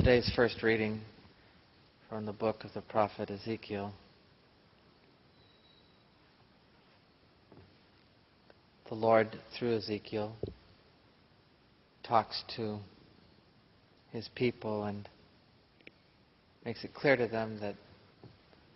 Today's first reading from the book of the prophet Ezekiel. The Lord, through Ezekiel, talks to his people and makes it clear to them that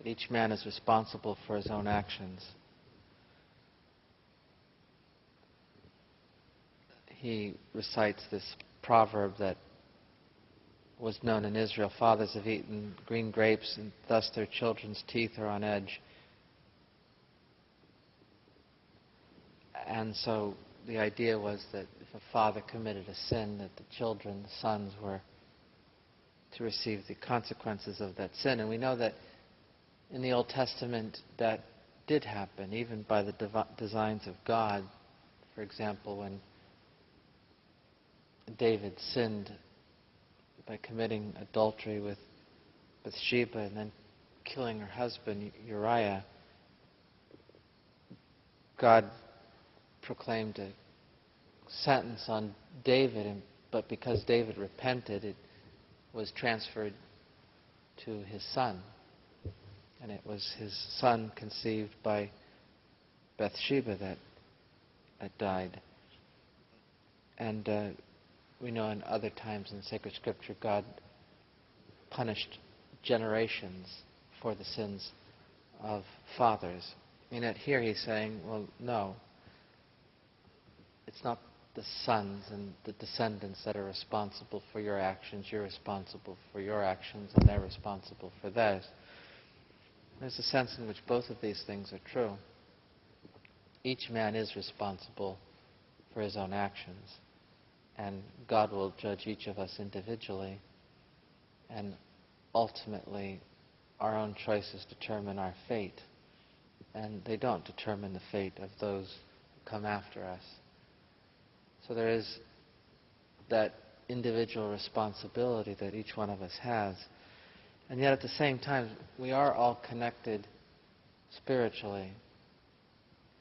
each man is responsible for his own actions. He recites this proverb that was known in Israel: fathers have eaten green grapes, and thus their children's teeth are on edge. And so the idea was that if a father committed a sin, that the children, the sons, were to receive the consequences of that sin. And we know that in the Old Testament that did happen, even by the designs of God. For example, when David sinned by committing adultery with Bathsheba and then killing her husband Uriah, God proclaimed a sentence on David, but because David repented, it was transferred to his son. And it was his son, conceived by Bathsheba, that died. And we know in other times in sacred scripture, God punished generations for the sins of fathers. And yet here he's saying, well, no, it's not the sons and the descendants that are responsible for your actions. You're responsible for your actions, and they're responsible for theirs. There's a sense in which both of these things are true. Each man is responsible for his own actions, and God will judge each of us individually, and ultimately our own choices determine our fate, and they don't determine the fate of those who come after us. So there is that individual responsibility that each one of us has. And yet at the same time, we are all connected spiritually,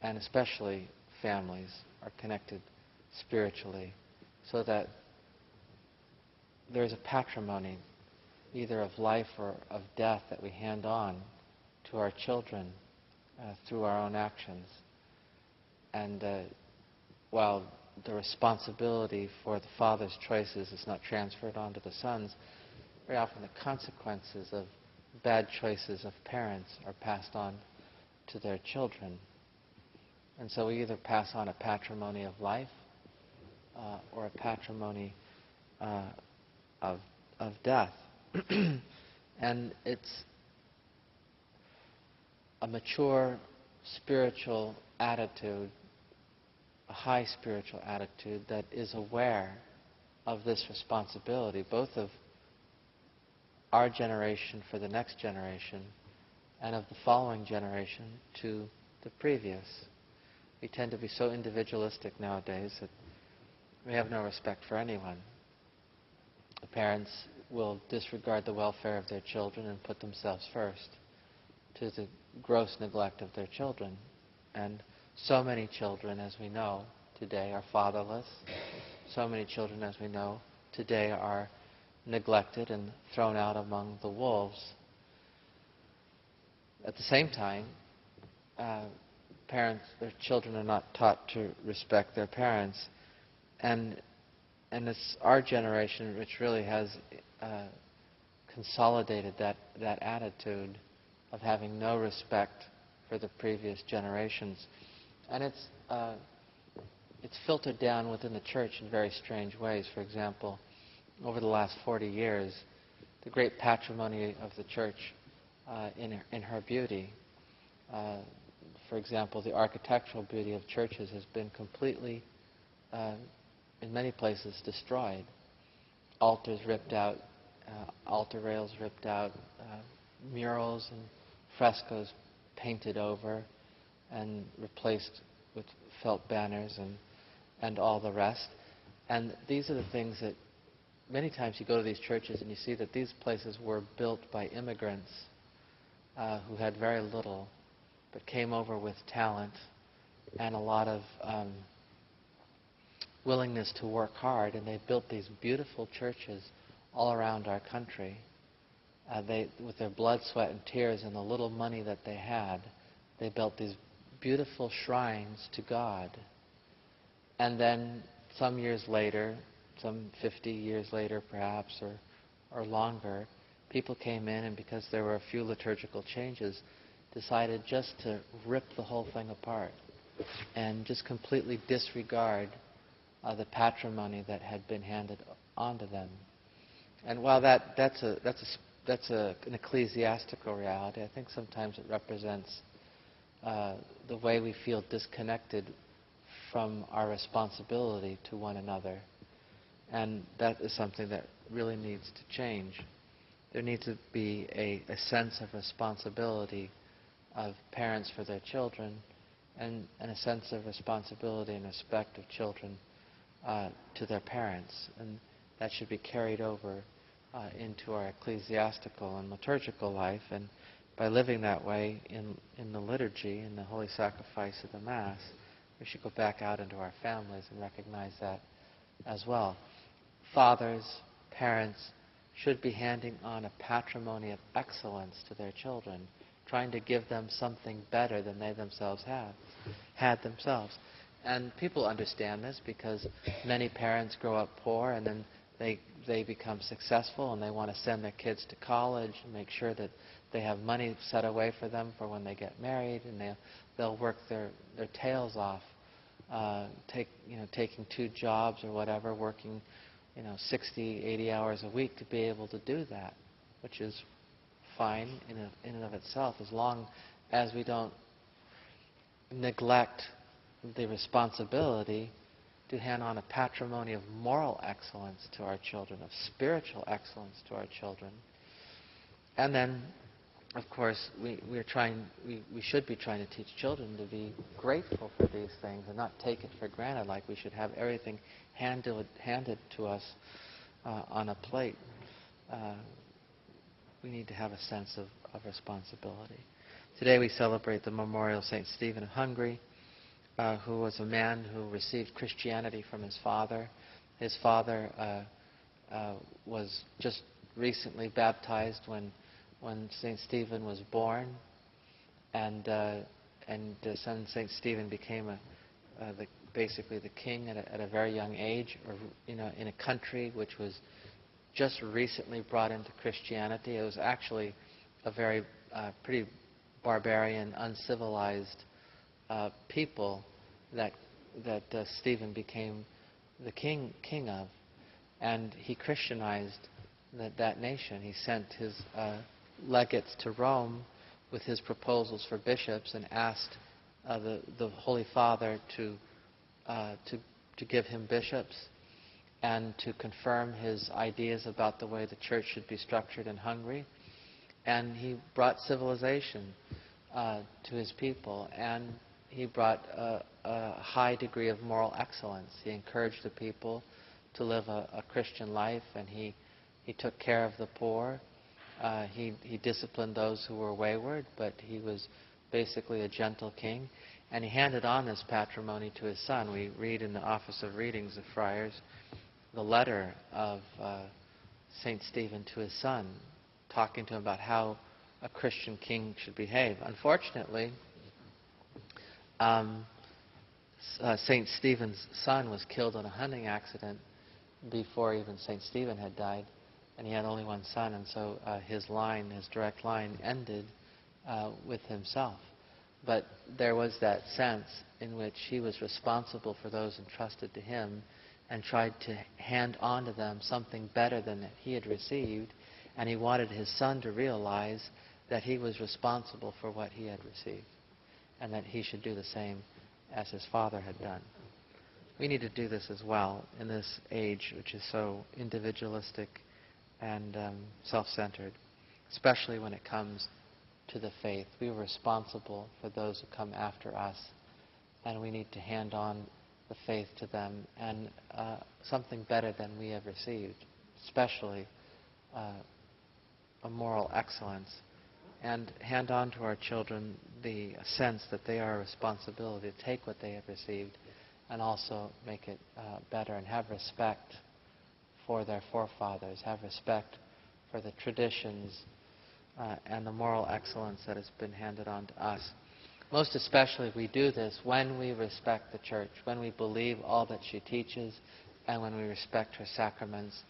and especially families are connected spiritually, so that there's a patrimony, either of life or of death, that we hand on to our children through our own actions. And while the responsibility for the father's choices is not transferred on to the sons, very often the consequences of bad choices of parents are passed on to their children. And so we either pass on a patrimony of life or a patrimony of death. And it's a mature spiritual attitude, a high spiritual attitude, that is aware of this responsibility, both of our generation for the next generation and of the following generation to the previous. We tend to be so individualistic nowadays that we have no respect for anyone. The parents will disregard the welfare of their children and put themselves first, to the gross neglect of their children. And so many children, as we know, today are fatherless. So many children, as we know, today are neglected and thrown out among the wolves. At the same time, their children are not taught to respect their parents. And it's our generation which really has consolidated that attitude of having no respect for the previous generations. And it's filtered down within the church in very strange ways. For example, over the last 40 years, the great patrimony of the church in her beauty, for example, the architectural beauty of churches has been completely, in many places, destroyed. Altars ripped out, altar rails ripped out, murals and frescoes painted over and replaced with felt banners and all the rest. And these are the things that many times you go to these churches and you see that these places were built by immigrants who had very little, but came over with talent and a lot of willingness to work hard, and they built these beautiful churches all around our country. They, with their blood, sweat, and tears and the little money that they had, they built these beautiful shrines to God. And then some years later, some 50 years later perhaps, or longer, people came in, and because there were a few liturgical changes, decided just to rip the whole thing apart and just completely disregard the patrimony that had been handed on to them. And while that's an ecclesiastical reality, I think sometimes it represents the way we feel disconnected from our responsibility to one another. And that is something that really needs to change. There needs to be a sense of responsibility of parents for their children, and a sense of responsibility and respect of children to their parents. And that should be carried over into our ecclesiastical and liturgical life. And by living that way in the liturgy, in the holy sacrifice of the Mass, we should go back out into our families and recognize that as well. Fathers, parents should be handing on a patrimony of excellence to their children, trying to give them something better than they themselves had themselves. And people understand this because many parents grow up poor, and then they become successful, and they want to send their kids to college and make sure that they have money set away for them for when they get married, and they'll work their tails off, taking 2 jobs or whatever, working 60, 80 hours a week to be able to do that, which is fine in and of itself, as long as we don't neglect the responsibility to hand on a patrimony of moral excellence to our children, of spiritual excellence to our children. And then, of course, we should be trying to teach children to be grateful for these things and not take it for granted, like we should have everything handed to us on a plate. We need to have a sense of responsibility. Today we celebrate the memorial of St. Stephen of Hungary, who was a man who received Christianity from his father. His father was just recently baptized when St. Stephen was born, and son St. Stephen became basically the king at a very young age, or in a country which was just recently brought into Christianity. It was actually a very pretty barbarian, uncivilized people that Stephen became the king of, and he Christianized that nation. He sent his legates to Rome with his proposals for bishops and asked the Holy Father to give him bishops and to confirm his ideas about the way the church should be structured in Hungary. And he brought civilization to his people, and he brought a high degree of moral excellence. He encouraged the people to live a Christian life, and he took care of the poor. He disciplined those who were wayward, but he was basically a gentle king. And he handed on this patrimony to his son. We read in the Office of Readings of Friars the letter of St. Stephen to his son, talking to him about how a Christian king should behave. Unfortunately, St. Stephen's son was killed in a hunting accident before even St. Stephen had died, and he had only one son, and so his direct line ended with himself. But there was that sense in which he was responsible for those entrusted to him and tried to hand on to them something better than that he had received, and he wanted his son to realize that he was responsible for what he had received and that he should do the same as his father had done. We need to do this as well in this age which is so individualistic and self-centered, especially when it comes to the faith. We are responsible for those who come after us, and we need to hand on the faith to them, and something better than we have received, especially a moral excellence, and hand on to our children the sense that they are a responsibility to take what they have received and also make it better, and have respect for their forefathers, have respect for the traditions and the moral excellence that has been handed on to us. Most especially, we do this when we respect the Church, when we believe all that she teaches, and when we respect her sacraments,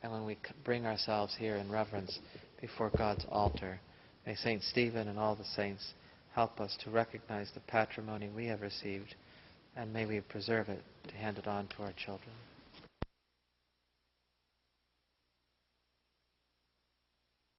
and when we bring ourselves here in reverence before God's altar. May St. Stephen and all the saints help us to recognize the patrimony we have received, and may we preserve it to hand it on to our children.